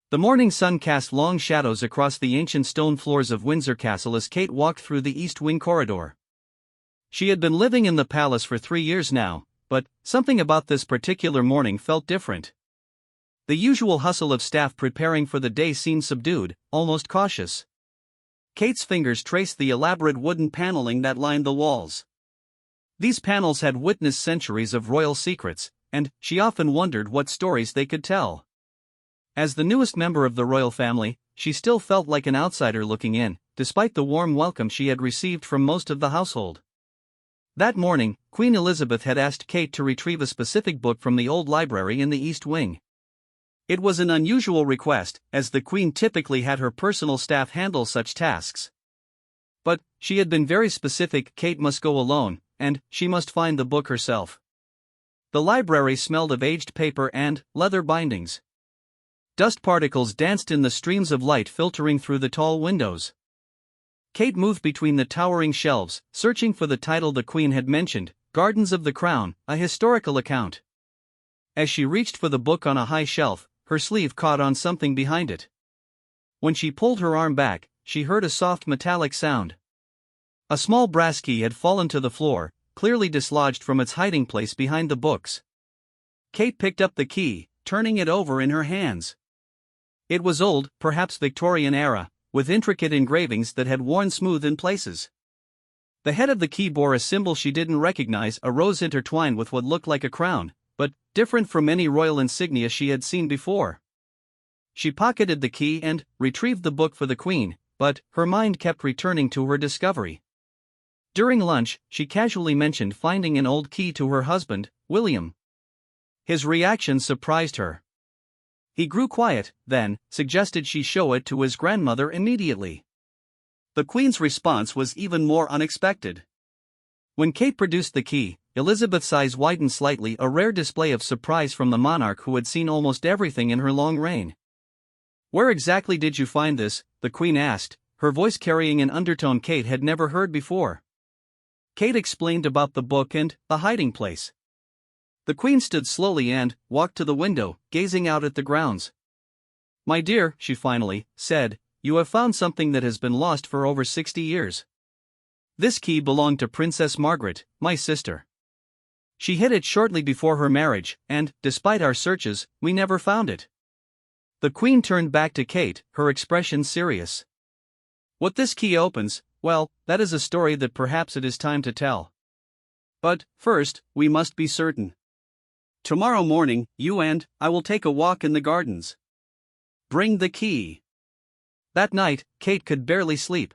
The morning sun cast long shadows across the ancient stone floors of Windsor Castle as Kate walked through the East Wing corridor. She had been living in the palace for 3 years now, but something about this particular morning felt different. The usual hustle of staff preparing for the day seemed subdued, almost cautious. Kate's fingers traced the elaborate wooden paneling that lined the walls. These panels had witnessed centuries of royal secrets, and she often wondered what stories they could tell. As the newest member of the royal family, she still felt like an outsider looking in, despite the warm welcome she had received from most of the household. That morning, Queen Elizabeth had asked Kate to retrieve a specific book from the old library in the East Wing. It was an unusual request, as the Queen typically had her personal staff handle such tasks. But she had been very specific: Kate must go alone, and she must find the book herself. The library smelled of aged paper and leather bindings. Dust particles danced in the streams of light filtering through the tall windows. Kate moved between the towering shelves, searching for the title the Queen had mentioned, Gardens of the Crown, a historical account. As she reached for the book on a high shelf, her sleeve caught on something behind it. When she pulled her arm back, she heard a soft metallic sound. A small brass key had fallen to the floor, clearly dislodged from its hiding place behind the books. Kate picked up the key, turning it over in her hands. It was old, perhaps Victorian era, with intricate engravings that had worn smooth in places. The head of the key bore a symbol she didn't recognize, a rose intertwined with what looked like a crown, but different from any royal insignia she had seen before. She pocketed the key and retrieved the book for the Queen, but her mind kept returning to her discovery. During lunch, she casually mentioned finding an old key to her husband, William. His reaction surprised her. He grew quiet, then suggested she show it to his grandmother immediately. The Queen's response was even more unexpected. When Kate produced the key, Elizabeth's eyes widened slightly, a rare display of surprise from the monarch who had seen almost everything in her long reign. "Where exactly did you find this?" the Queen asked, her voice carrying an undertone Kate had never heard before. Kate explained about the book and the hiding place. The Queen stood slowly and walked to the window, gazing out at the grounds. "My dear," she finally said, "you have found something that has been lost for over 60 years. This key belonged to Princess Margaret, my sister. She hid it shortly before her marriage, and, despite our searches, we never found it." The Queen turned back to Kate, her expression serious. "What this key opens, well, that is a story that perhaps it is time to tell. But, first, we must be certain. Tomorrow morning, you and I will take a walk in the gardens. Bring the key." That night, Kate could barely sleep.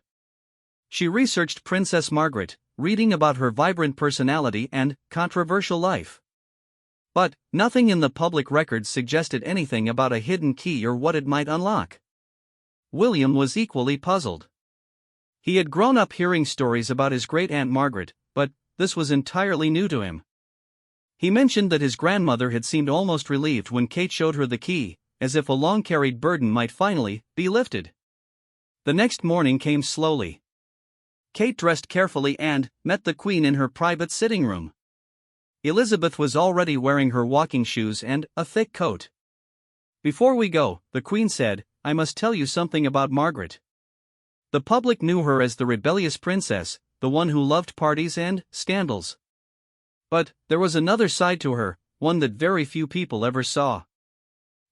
She researched Princess Margaret, reading about her vibrant personality and controversial life. But nothing in the public records suggested anything about a hidden key or what it might unlock. William was equally puzzled. He had grown up hearing stories about his great-aunt Margaret, but this was entirely new to him. He mentioned that his grandmother had seemed almost relieved when Kate showed her the key, as if a long-carried burden might finally be lifted. The next morning came slowly. Kate dressed carefully and met the Queen in her private sitting room. Elizabeth was already wearing her walking shoes and a thick coat. "Before we go," the Queen said, "I must tell you something about Margaret. The public knew her as the rebellious princess, the one who loved parties and scandals. But there was another side to her, one that very few people ever saw."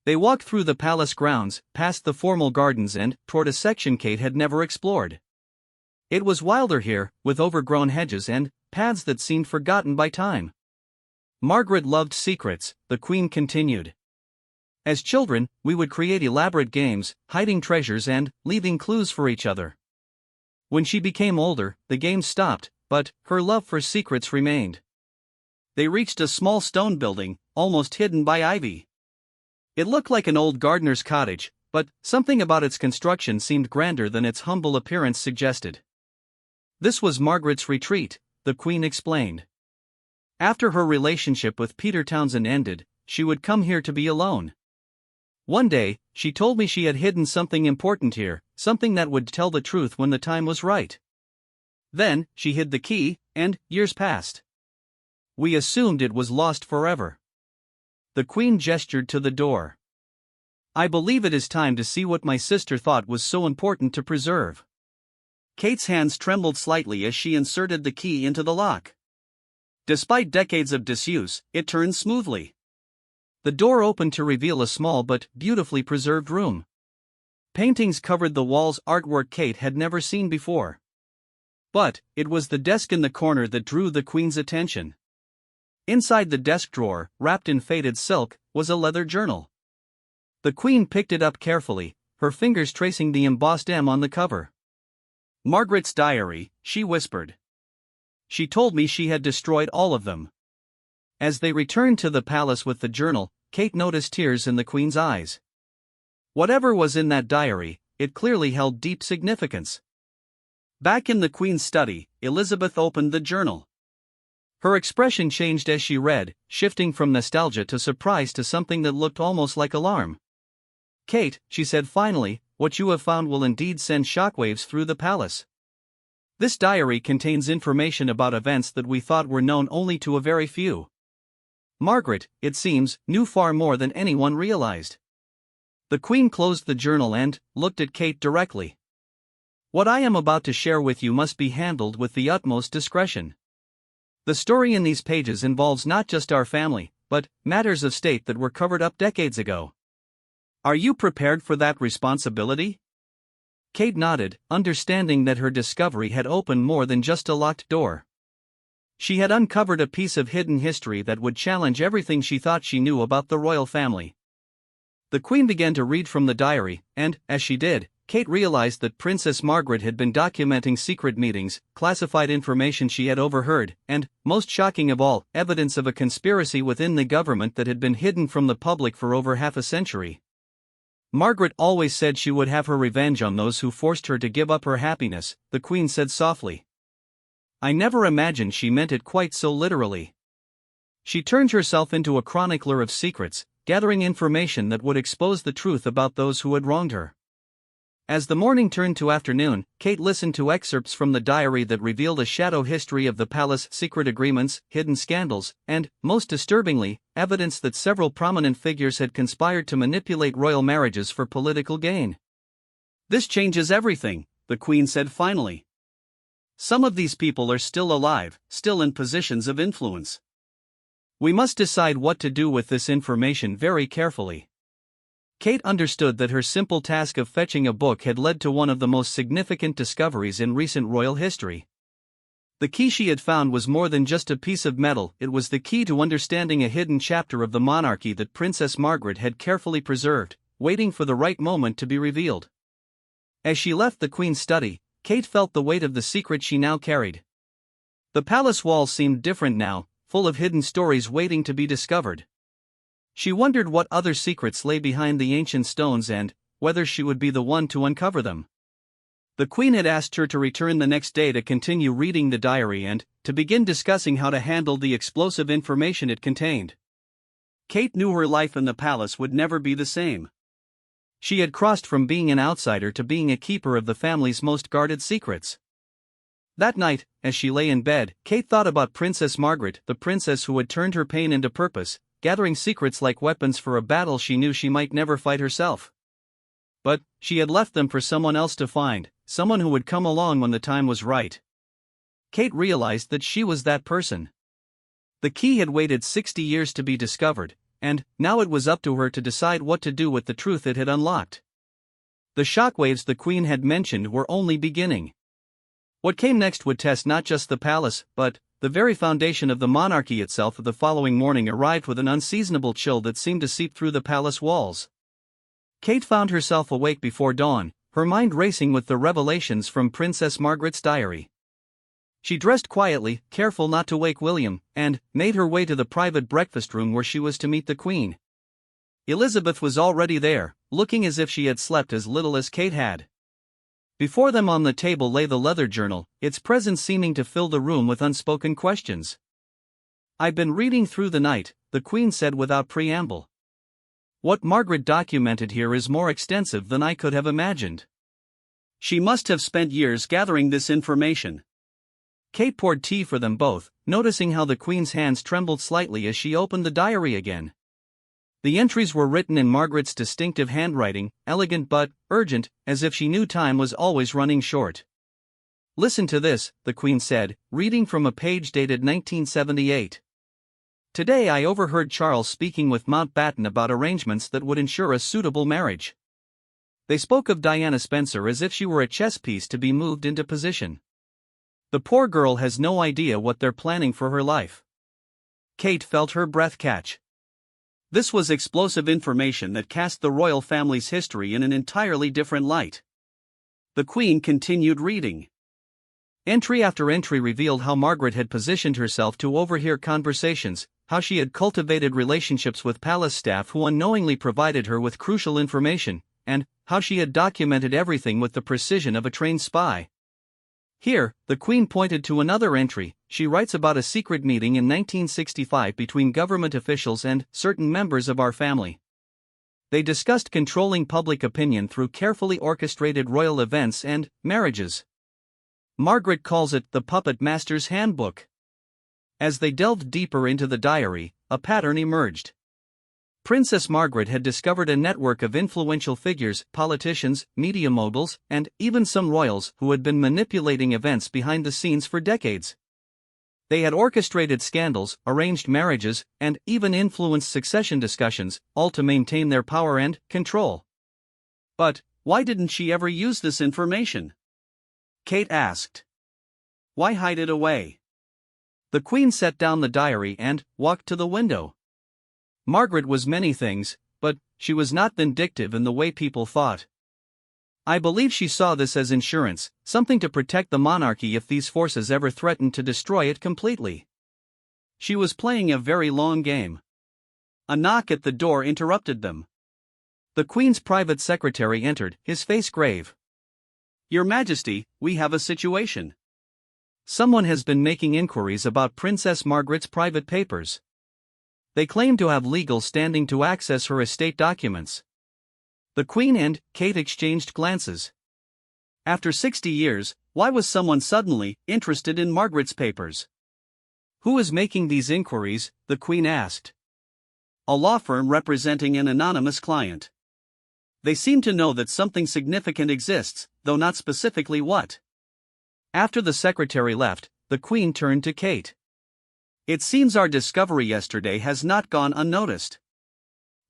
They walked through the palace grounds, past the formal gardens and toward a section Kate had never explored. It was wilder here, with overgrown hedges and paths that seemed forgotten by time. "Margaret loved secrets," the Queen continued. "As children, we would create elaborate games, hiding treasures and leaving clues for each other. When she became older, the games stopped, but her love for secrets remained." They reached a small stone building, almost hidden by ivy. It looked like an old gardener's cottage, but something about its construction seemed grander than its humble appearance suggested. "This was Margaret's retreat," the Queen explained. "After her relationship with Peter Townsend ended, she would come here to be alone. One day, she told me she had hidden something important here, something that would tell the truth when the time was right. Then, she hid the key, and years passed. We assumed it was lost forever." The Queen gestured to the door. I believe it is time to see what my sister thought was so important to preserve. Kate's hands trembled slightly as she inserted the key into the lock. Despite decades of disuse, it turned smoothly. The door opened to reveal a small but beautifully preserved room. Paintings covered the walls, artwork Kate had never seen before. But it was the desk in the corner that drew the Queen's attention. Inside the desk drawer, wrapped in faded silk, was a leather journal. The Queen picked it up carefully, her fingers tracing the embossed M on the cover. "Margaret's diary," she whispered. "She told me she had destroyed all of them." As they returned to the palace with the journal, Kate noticed tears in the Queen's eyes. Whatever was in that diary, it clearly held deep significance. Back in the Queen's study, Elizabeth opened the journal. Her expression changed as she read, shifting from nostalgia to surprise to something that looked almost like alarm. "Kate," she said finally, "what you have found will indeed send shockwaves through the palace. This diary contains information about events that we thought were known only to a very few. Margaret, it seems, knew far more than anyone realized." The Queen closed the journal and looked at Kate directly. "What I am about to share with you must be handled with the utmost discretion. The story in these pages involves not just our family, but matters of state that were covered up decades ago. Are you prepared for that responsibility?" Kate nodded, understanding that her discovery had opened more than just a locked door. She had uncovered a piece of hidden history that would challenge everything she thought she knew about the royal family. The Queen began to read from the diary, and, as she did, Kate realized that Princess Margaret had been documenting secret meetings, classified information she had overheard, and, most shocking of all, evidence of a conspiracy within the government that had been hidden from the public for over half a century. "Margaret always said she would have her revenge on those who forced her to give up her happiness," the Queen said softly. "I never imagined she meant it quite so literally. She turned herself into a chronicler of secrets, gathering information that would expose the truth about those who had wronged her." As the morning turned to afternoon, Kate listened to excerpts from the diary that revealed a shadow history of the palace, secret agreements, hidden scandals, and, most disturbingly, evidence that several prominent figures had conspired to manipulate royal marriages for political gain. "This changes everything," the Queen said finally. "Some of these people are still alive, still in positions of influence. We must decide what to do with this information very carefully." Kate understood that her simple task of fetching a book had led to one of the most significant discoveries in recent royal history. The key she had found was more than just a piece of metal, it was the key to understanding a hidden chapter of the monarchy that Princess Margaret had carefully preserved, waiting for the right moment to be revealed. As she left the Queen's study, Kate felt the weight of the secret she now carried. The palace walls seemed different now, full of hidden stories waiting to be discovered. She wondered what other secrets lay behind the ancient stones and whether she would be the one to uncover them. The Queen had asked her to return the next day to continue reading the diary and to begin discussing how to handle the explosive information it contained. Kate knew her life in the palace would never be the same. She had crossed from being an outsider to being a keeper of the family's most guarded secrets. That night, as she lay in bed, Kate thought about Princess Margaret, the princess who had turned her pain into purpose, gathering secrets like weapons for a battle she knew she might never fight herself. But she had left them for someone else to find, someone who would come along when the time was right. Kate realized that she was that person. The key had waited 60 years to be discovered, and now it was up to her to decide what to do with the truth it had unlocked. The shockwaves the Queen had mentioned were only beginning. What came next would test not just the palace, but the very foundation of the monarchy itself. The following morning arrived with an unseasonable chill that seemed to seep through the palace walls. Kate found herself awake before dawn, her mind racing with the revelations from Princess Margaret's diary. She dressed quietly, careful not to wake William, and made her way to the private breakfast room where she was to meet the Queen. Elizabeth was already there, looking as if she had slept as little as Kate had. Before them on the table lay the leather journal, its presence seeming to fill the room with unspoken questions. "I've been reading through the night," the Queen said without preamble. "What Margaret documented here is more extensive than I could have imagined. She must have spent years gathering this information." Kate poured tea for them both, noticing how the Queen's hands trembled slightly as she opened the diary again. The entries were written in Margaret's distinctive handwriting, elegant but urgent, as if she knew time was always running short. "Listen to this," the Queen said, reading from a page dated 1978. "Today I overheard Charles speaking with Mountbatten about arrangements that would ensure a suitable marriage. They spoke of Diana Spencer as if she were a chess piece to be moved into position. The poor girl has no idea what they're planning for her life." Kate felt her breath catch. This was explosive information that cast the royal family's history in an entirely different light. The Queen continued reading. Entry after entry revealed how Margaret had positioned herself to overhear conversations, how she had cultivated relationships with palace staff who unknowingly provided her with crucial information, and how she had documented everything with the precision of a trained spy. Here, the Queen pointed to another entry. She writes about a secret meeting in 1965 between government officials and certain members of our family. They discussed controlling public opinion through carefully orchestrated royal events and marriages. Margaret calls it the Puppet Master's Handbook. As they delved deeper into the diary, a pattern emerged. Princess Margaret had discovered a network of influential figures, politicians, media moguls, and even some royals who had been manipulating events behind the scenes for decades. They had orchestrated scandals, arranged marriages, and even influenced succession discussions, all to maintain their power and control. But why didn't she ever use this information? Kate asked. Why hide it away? The Queen set down the diary and walked to the window. Margaret was many things, but she was not vindictive in the way people thought. I believe she saw this as insurance, something to protect the monarchy if these forces ever threatened to destroy it completely. She was playing a very long game. A knock at the door interrupted them. The Queen's private secretary entered, his face grave. Your Majesty, we have a situation. Someone has been making inquiries about Princess Margaret's private papers. They claim to have legal standing to access her estate documents. The Queen and Kate exchanged glances. After 60 years, why was someone suddenly interested in Margaret's papers? Who is making these inquiries? The Queen asked. A law firm representing an anonymous client. They seem to know that something significant exists, though not specifically what. After the secretary left, the Queen turned to Kate. It seems our discovery yesterday has not gone unnoticed.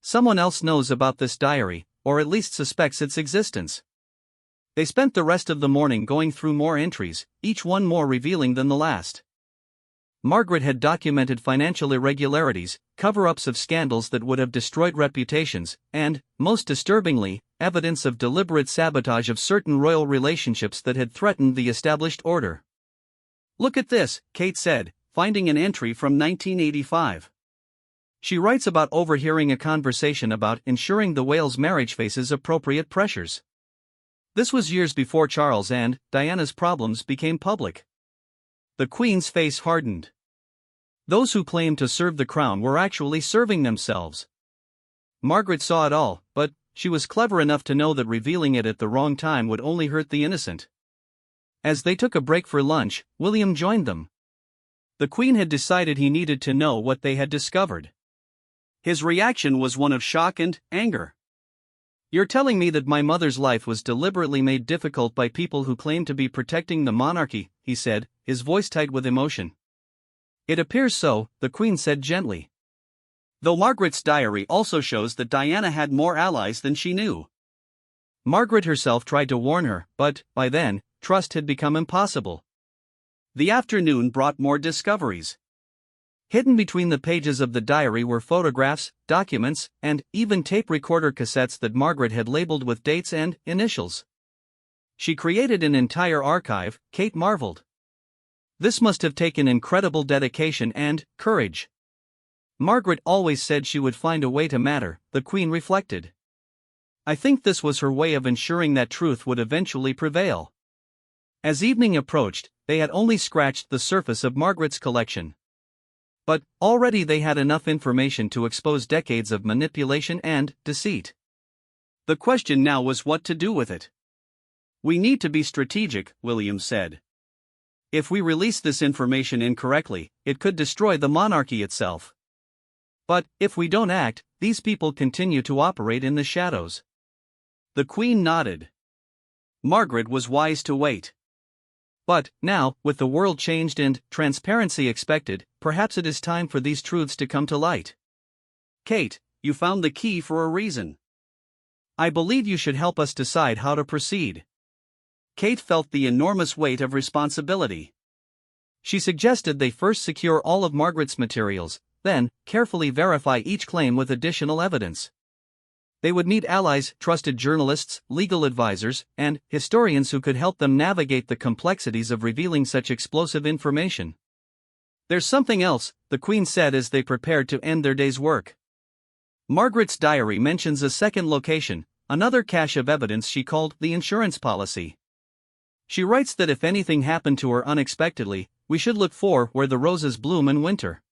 Someone else knows about this diary, or at least suspects its existence. They spent the rest of the morning going through more entries, each one more revealing than the last. Margaret had documented financial irregularities, cover-ups of scandals that would have destroyed reputations, and, most disturbingly, evidence of deliberate sabotage of certain royal relationships that had threatened the established order. Look at this, Kate said, finding an entry from 1985. She writes about overhearing a conversation about ensuring the Wales marriage faces appropriate pressures. This was years before Charles and Diana's problems became public. The Queen's face hardened. Those who claimed to serve the crown were actually serving themselves. Margaret saw it all, but she was clever enough to know that revealing it at the wrong time would only hurt the innocent. As they took a break for lunch, William joined them. The Queen had decided he needed to know what they had discovered. His reaction was one of shock and anger. You're telling me that my mother's life was deliberately made difficult by people who claim to be protecting the monarchy, he said, his voice tight with emotion. It appears so, the Queen said gently. Though Margaret's diary also shows that Diana had more allies than she knew. Margaret herself tried to warn her, but, by then, trust had become impossible. The afternoon brought more discoveries. Hidden between the pages of the diary were photographs, documents, and even tape recorder cassettes that Margaret had labeled with dates and initials. She created an entire archive, Kate marveled. This must have taken incredible dedication and courage. Margaret always said she would find a way to matter, the Queen reflected. I think this was her way of ensuring that truth would eventually prevail. As evening approached, they had only scratched the surface of Margaret's collection. But already they had enough information to expose decades of manipulation and deceit. The question now was what to do with it. We need to be strategic, William said. If we release this information incorrectly, it could destroy the monarchy itself. But, if we don't act, these people continue to operate in the shadows. The Queen nodded. Margaret was wise to wait. But, now, with the world changed and transparency expected, perhaps it is time for these truths to come to light. Kate, you found the key for a reason. I believe you should help us decide how to proceed. Kate felt the enormous weight of responsibility. She suggested they first secure all of Margaret's materials, then, carefully verify each claim with additional evidence. They would meet allies, trusted journalists, legal advisors, and historians who could help them navigate the complexities of revealing such explosive information. There's something else, the Queen said as they prepared to end their day's work. Margaret's diary mentions a second location, another cache of evidence she called the insurance policy. She writes that if anything happened to her unexpectedly, we should look for where the roses bloom in winter.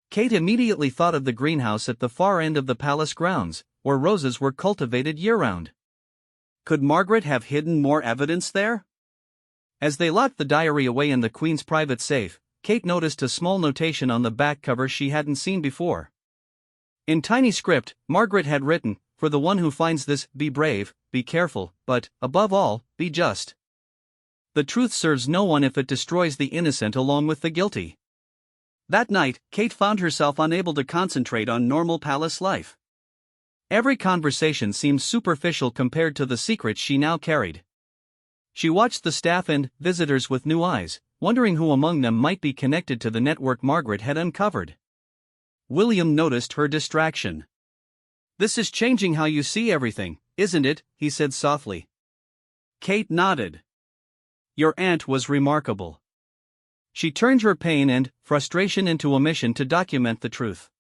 Kate immediately thought of the greenhouse at the far end of the palace grounds, where roses were cultivated year-round. Could Margaret have hidden more evidence there? As they locked the diary away in the Queen's private safe, Kate noticed a small notation on the back cover she hadn't seen before. In tiny script, Margaret had written, "For the one who finds this, be brave, be careful, but, above all, be just. The truth serves no one if it destroys the innocent along with the guilty." That night, Kate found herself unable to concentrate on normal palace life. Every conversation seemed superficial compared to the secrets she now carried. She watched the staff and visitors with new eyes, wondering who among them might be connected to the network Margaret had uncovered. William noticed her distraction. "This is changing how you see everything, isn't it?" he said softly. Kate nodded. "Your aunt was remarkable." She turned her pain and frustration into a mission to document the truth.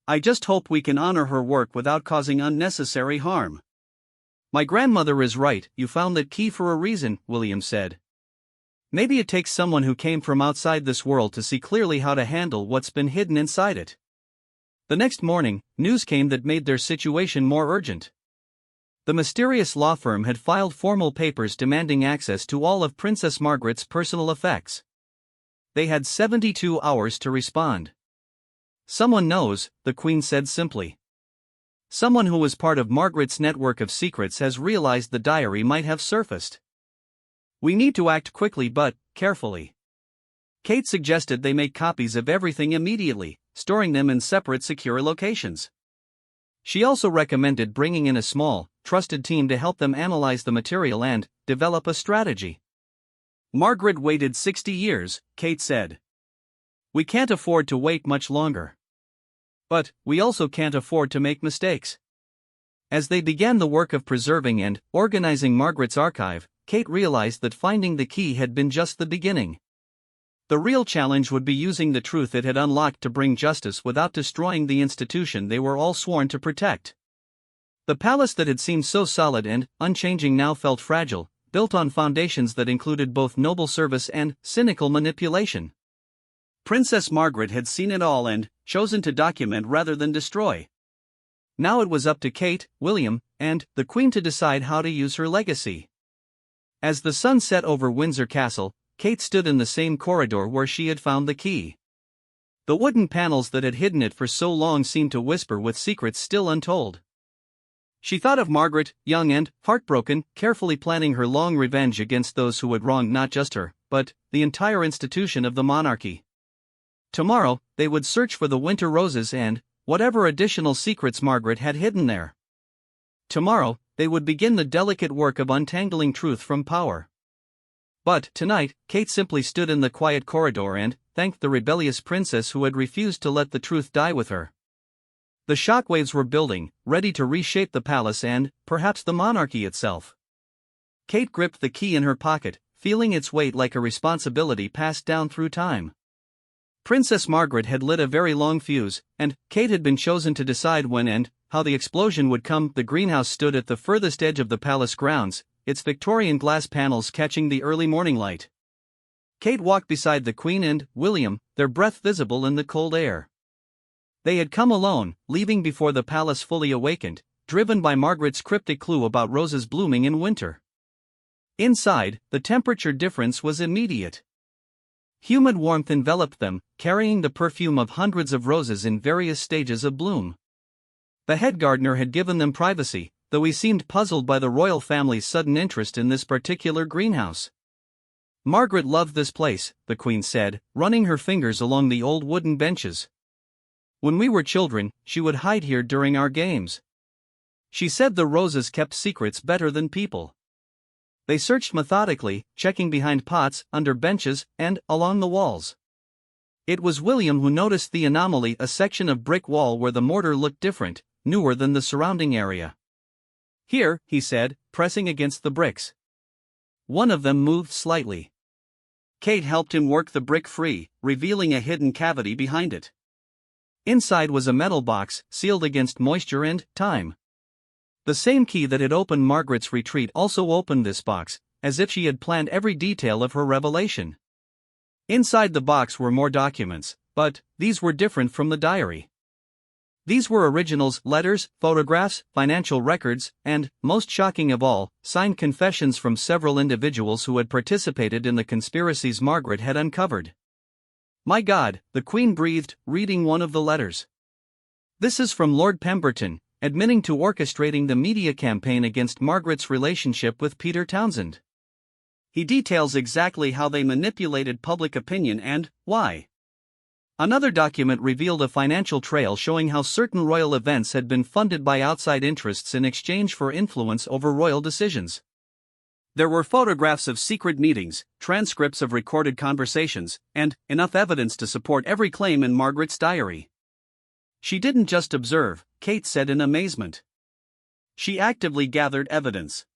"I just hope we can honor her work without causing unnecessary harm." "My grandmother is right, you found that key for a reason," William said. "Maybe it takes someone who came from outside this world to see clearly how to handle what's been hidden inside it." The next morning, news came that made their situation more urgent. The mysterious law firm had filed formal papers demanding access to all of Princess Margaret's personal effects. They had 72 hours to respond. "Someone knows," the Queen said simply. "Someone who was part of Margaret's network of secrets has realized the diary might have surfaced. We need to act quickly but carefully." Kate suggested they make copies of everything immediately, storing them in separate secure locations. She also recommended bringing in a small, trusted team to help them analyze the material and develop a strategy. "Margaret waited 60 years, Kate said. We can't afford to wait much longer. But, we also can't afford to make mistakes." As they began the work of preserving and organizing Margaret's archive, Kate realized that finding the key had been just the beginning. The real challenge would be using the truth it had unlocked to bring justice without destroying the institution they were all sworn to protect. The palace that had seemed so solid and unchanging now felt fragile, built on foundations that included both noble service and cynical manipulation. Princess Margaret had seen it all and chosen to document rather than destroy. Now it was up to Kate, William, and the Queen to decide how to use her legacy. As the sun set over Windsor Castle, Kate stood in the same corridor where she had found the key. The wooden panels that had hidden it for so long seemed to whisper with secrets still untold. She thought of Margaret, young and heartbroken, carefully planning her long revenge against those who had wronged not just her, but the entire institution of the monarchy. Tomorrow, they would search for the winter roses and whatever additional secrets Margaret had hidden there. Tomorrow, they would begin the delicate work of untangling truth from power. But, tonight, Kate simply stood in the quiet corridor and thanked the rebellious princess who had refused to let the truth die with her. The shockwaves were building, ready to reshape the palace and, perhaps the monarchy itself. Kate gripped the key in her pocket, feeling its weight like a responsibility passed down through time. Princess Margaret had lit a very long fuse, and Kate had been chosen to decide when and how the explosion would come. The greenhouse stood at the furthest edge of the palace grounds, its Victorian glass panels catching the early morning light. Kate walked beside the Queen and William, their breath visible in the cold air. They had come alone, leaving before the palace fully awakened, driven by Margaret's cryptic clue about roses blooming in winter. Inside, the temperature difference was immediate. Humid warmth enveloped them, carrying the perfume of hundreds of roses in various stages of bloom. The head gardener had given them privacy, though he seemed puzzled by the royal family's sudden interest in this particular greenhouse. Margaret loved this place, the Queen said, running her fingers along the old wooden benches. When we were children, she would hide here during our games. She said the roses kept secrets better than people. They searched methodically, checking behind pots, under benches, and along the walls. It was William who noticed the anomaly, a section of brick wall where the mortar looked different, newer than the surrounding area. Here, he said, pressing against the bricks. One of them moved slightly. Kate helped him work the brick free, revealing a hidden cavity behind it. Inside was a metal box, sealed against moisture and time. The same key that had opened Margaret's retreat also opened this box, as if she had planned every detail of her revelation. Inside the box were more documents, but these were different from the diary. These were originals, letters, photographs, financial records, and, most shocking of all, signed confessions from several individuals who had participated in the conspiracies Margaret had uncovered. "My God," the Queen breathed, reading one of the letters. "This is from Lord Pemberton, admitting to orchestrating the media campaign against Margaret's relationship with Peter Townsend. He details exactly how they manipulated public opinion and why." Another document revealed a financial trail showing how certain royal events had been funded by outside interests in exchange for influence over royal decisions. There were photographs of secret meetings, transcripts of recorded conversations, and enough evidence to support every claim in Margaret's diary. She didn't just observe, Kate said in amazement. She actively gathered evidence.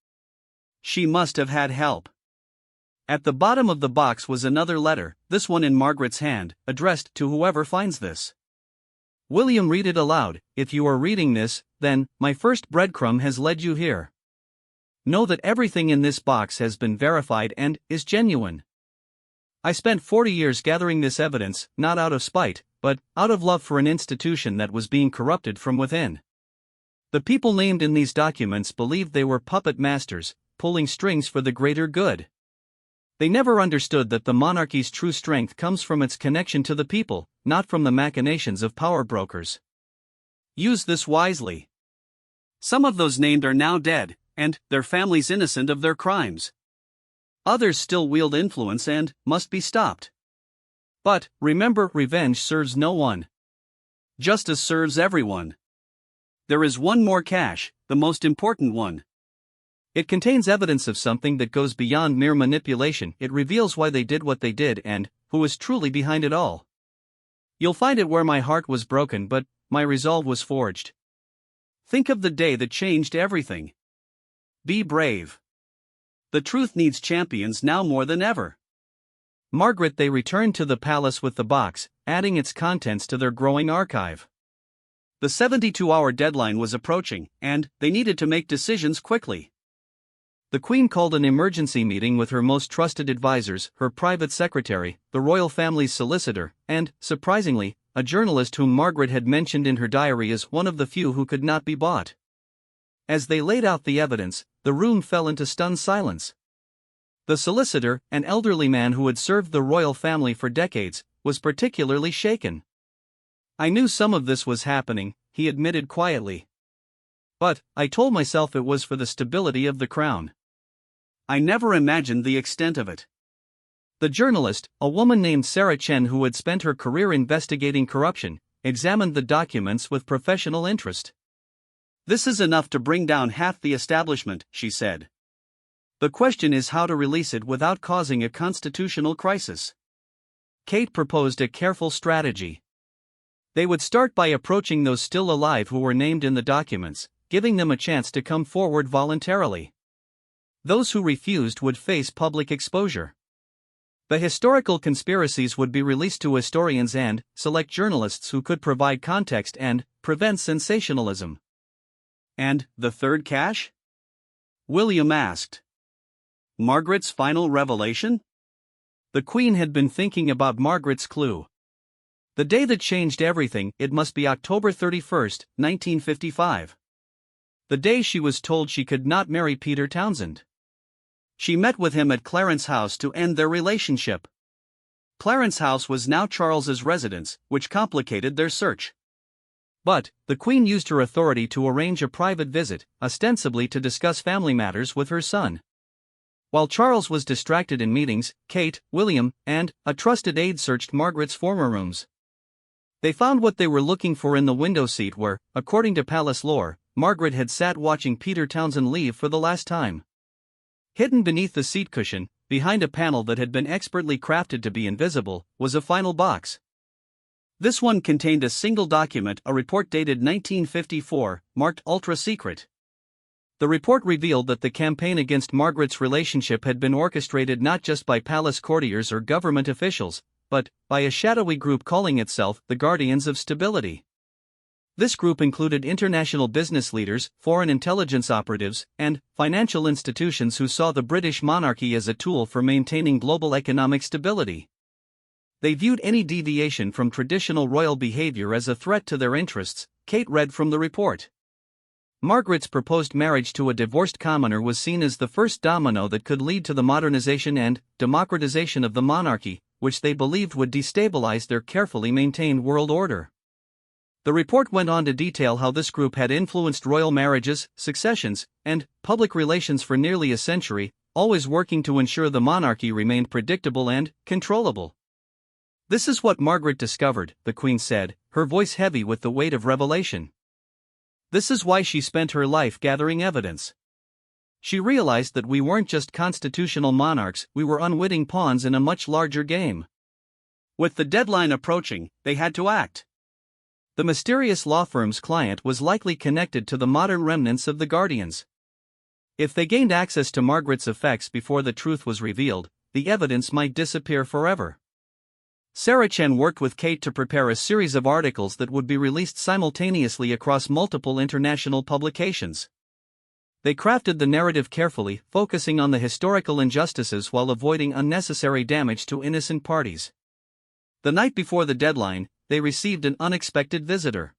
She must have had help. At the bottom of the box was another letter, this one in Margaret's hand, addressed to whoever finds this. William, read it aloud. "If you are reading this, then, my first breadcrumb has led you here. Know that everything in this box has been verified and is genuine. I spent 40 years gathering this evidence, not out of spite, but out of love for an institution that was being corrupted from within. The people named in these documents believed they were puppet masters, pulling strings for the greater good. They never understood that the monarchy's true strength comes from its connection to the people, not from the machinations of power brokers. Use this wisely. Some of those named are now dead, and their families innocent of their crimes. Others still wield influence and must be stopped. But, remember, revenge serves no one. Justice serves everyone. There is one more cache, the most important one. It contains evidence of something that goes beyond mere manipulation. It reveals why they did what they did and who was truly behind it all. You'll find it where my heart was broken, but my resolve was forged. Think of the day that changed everything. Be brave. The truth needs champions now more than ever." Margaret. They returned to the palace with the box, adding its contents to their growing archive. The 72-hour deadline was approaching, and they needed to make decisions quickly. The Queen called an emergency meeting with her most trusted advisors, her private secretary, the royal family's solicitor, and, surprisingly, a journalist whom Margaret had mentioned in her diary as one of the few who could not be bought. As they laid out the evidence, the room fell into stunned silence. The solicitor, an elderly man who had served the royal family for decades, was particularly shaken. "I knew some of this was happening," he admitted quietly. "But I told myself it was for the stability of the crown. I never imagined the extent of it." The journalist, a woman named Sarah Chen who had spent her career investigating corruption, examined the documents with professional interest. "This is enough to bring down half the establishment," she said. "The question is how to release it without causing a constitutional crisis." Kate proposed a careful strategy. They would start by approaching those still alive who were named in the documents, giving them a chance to come forward voluntarily. Those who refused would face public exposure. The historical conspiracies would be released to historians and select journalists who could provide context and prevent sensationalism. "And the third cache?" William asked. "Margaret's final revelation?" The Queen had been thinking about Margaret's clue. The day that changed everything. It must be October 31st, 1955. The day she was told she could not marry Peter Townsend. She met with him at Clarence House to end their relationship. Clarence House was now Charles's residence, which complicated their search. But, the Queen used her authority to arrange a private visit, ostensibly to discuss family matters with her son. While Charles was distracted in meetings, Kate, William, and a trusted aide searched Margaret's former rooms. They found what they were looking for in the window seat where, according to palace lore, Margaret had sat watching Peter Townsend leave for the last time. Hidden beneath the seat cushion, behind a panel that had been expertly crafted to be invisible, was a final box. This one contained a single document, a report dated 1954, marked ultra secret. The report revealed that the campaign against Margaret's relationship had been orchestrated not just by palace courtiers or government officials, but by a shadowy group calling itself the Guardians of Stability. This group included international business leaders, foreign intelligence operatives, and financial institutions who saw the British monarchy as a tool for maintaining global economic stability. They viewed any deviation from traditional royal behavior as a threat to their interests, Kate read from the report. Margaret's proposed marriage to a divorced commoner was seen as the first domino that could lead to the modernization and democratization of the monarchy, which they believed would destabilize their carefully maintained world order. The report went on to detail how this group had influenced royal marriages, successions, and public relations for nearly a century, always working to ensure the monarchy remained predictable and controllable. "This is what Margaret discovered," the Queen said, her voice heavy with the weight of revelation. "This is why she spent her life gathering evidence. She realized that we weren't just constitutional monarchs, we were unwitting pawns in a much larger game. With the deadline approaching, they had to act." The mysterious law firm's client was likely connected to the modern remnants of the Guardians. If they gained access to Margaret's effects before the truth was revealed, the evidence might disappear forever. Sarah Chen worked with Kate to prepare a series of articles that would be released simultaneously across multiple international publications. They crafted the narrative carefully, focusing on the historical injustices while avoiding unnecessary damage to innocent parties. The night before the deadline, they received an unexpected visitor.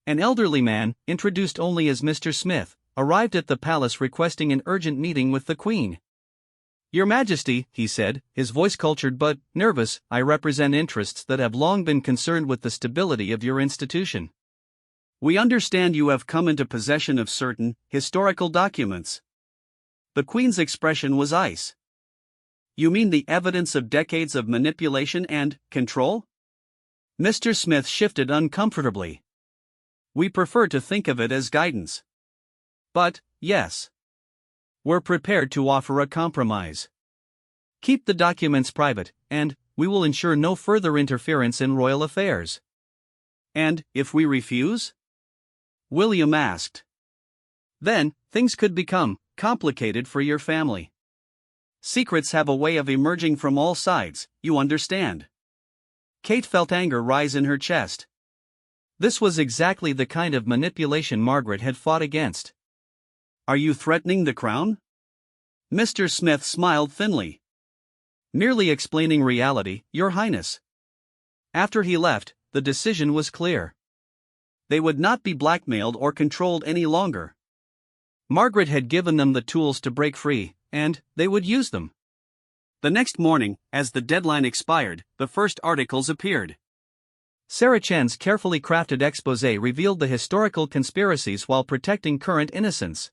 An elderly man, introduced only as Mr. Smith, arrived at the palace requesting an urgent meeting with the Queen. "Your Majesty," he said, his voice cultured but nervous, "I represent interests that have long been concerned with the stability of your institution. We understand you have come into possession of certain historical documents." The Queen's expression was ice. "You mean the evidence of decades of manipulation and control?" Mr. Smith shifted uncomfortably. "We prefer to think of it as guidance. But, yes. We're prepared to offer a compromise. Keep the documents private, and we will ensure no further interference in royal affairs." "And if we refuse?" William asked. "Then, things could become complicated for your family. Secrets have a way of emerging from all sides, you understand." Kate felt anger rise in her chest. This was exactly the kind of manipulation Margaret had fought against. "Are you threatening the crown?" Mr. Smith smiled thinly. "Merely explaining reality, Your Highness." After he left, the decision was clear. They would not be blackmailed or controlled any longer. Margaret had given them the tools to break free, and they would use them. The next morning, as the deadline expired, the first articles appeared. Sarah Chen's carefully crafted exposé revealed the historical conspiracies while protecting current innocence.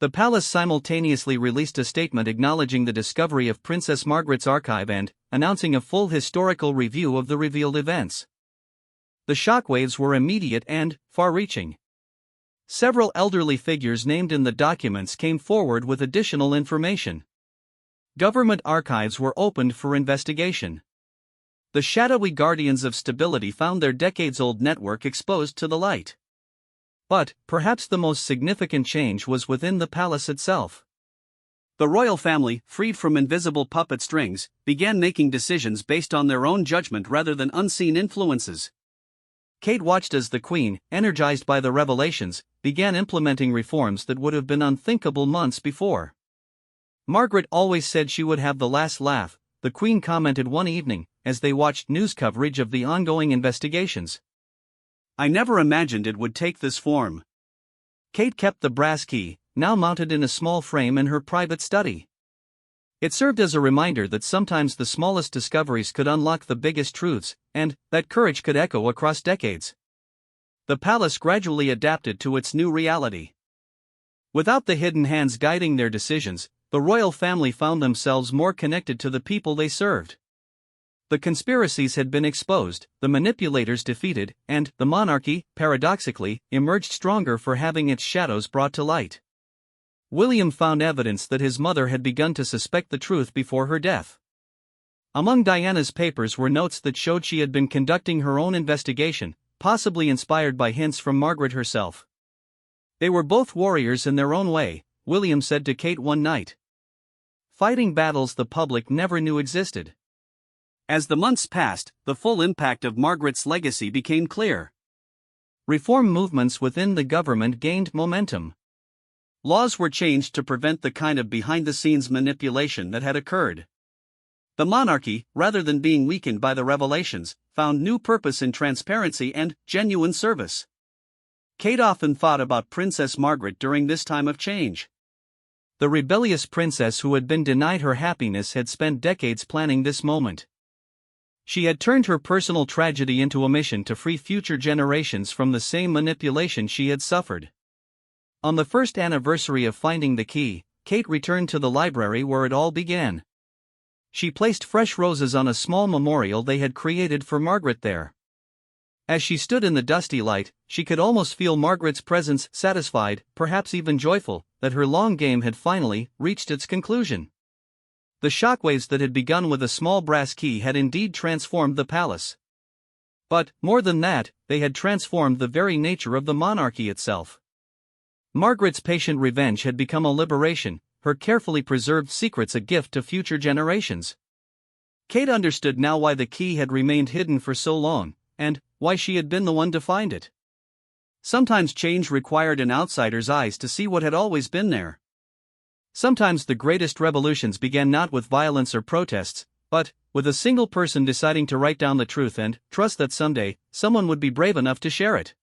The palace simultaneously released a statement acknowledging the discovery of Princess Margaret's archive and announcing a full historical review of the revealed events. The shockwaves were immediate and far-reaching. Several elderly figures named in the documents came forward with additional information. Government archives were opened for investigation. The shadowy Guardians of Stability found their decades-old network exposed to the light. But, perhaps the most significant change was within the palace itself. The royal family, freed from invisible puppet strings, began making decisions based on their own judgment rather than unseen influences. Kate watched as the Queen, energized by the revelations, began implementing reforms that would have been unthinkable months before. "Margaret always said she would have the last laugh," the Queen commented one evening, as they watched news coverage of the ongoing investigations. "I never imagined it would take this form." Kate kept the brass key, now mounted in a small frame in her private study. It served as a reminder that sometimes the smallest discoveries could unlock the biggest truths, and that courage could echo across decades. The palace gradually adapted to its new reality. Without the hidden hands guiding their decisions, the royal family found themselves more connected to the people they served. The conspiracies had been exposed, the manipulators defeated, and the monarchy, paradoxically, emerged stronger for having its shadows brought to light. William found evidence that his mother had begun to suspect the truth before her death. Among Diana's papers were notes that showed she had been conducting her own investigation, possibly inspired by hints from Margaret herself. They were both warriors in their own way, William said to Kate one night. Fighting battles the public never knew existed. As the months passed, the full impact of Margaret's legacy became clear. Reform movements within the government gained momentum. Laws were changed to prevent the kind of behind-the-scenes manipulation that had occurred. The monarchy, rather than being weakened by the revelations, found new purpose in transparency and genuine service. Kate often thought about Princess Margaret during this time of change. The rebellious princess who had been denied her happiness had spent decades planning this moment. She had turned her personal tragedy into a mission to free future generations from the same manipulation she had suffered. On the first anniversary of finding the key, Kate returned to the library where it all began. She placed fresh roses on a small memorial they had created for Margaret there. As she stood in the dusty light, she could almost feel Margaret's presence, satisfied, perhaps even joyful, that her long game had finally reached its conclusion. The shockwaves that had begun with a small brass key had indeed transformed the palace. But, more than that, they had transformed the very nature of the monarchy itself. Margaret's patient revenge had become a liberation, her carefully preserved secrets a gift to future generations. Kate understood now why the key had remained hidden for so long, and why she had been the one to find it. Sometimes change required an outsider's eyes to see what had always been there. Sometimes the greatest revolutions began not with violence or protests, but with a single person deciding to write down the truth and trust that someday someone would be brave enough to share it.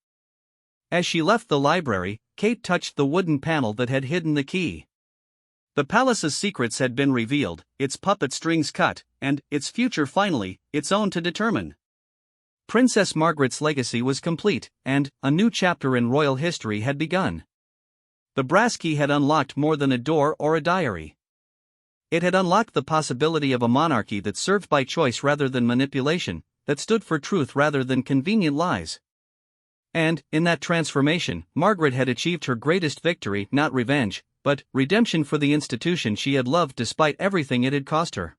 As she left the library, Kate touched the wooden panel that had hidden the key. The palace's secrets had been revealed, its puppet strings cut, and its future finally, its own to determine. Princess Margaret's legacy was complete, and a new chapter in royal history had begun. The brass key had unlocked more than a door or a diary. It had unlocked the possibility of a monarchy that served by choice rather than manipulation, that stood for truth rather than convenient lies. And, in that transformation, Margaret had achieved her greatest victory, not revenge, but redemption for the institution she had loved despite everything it had cost her.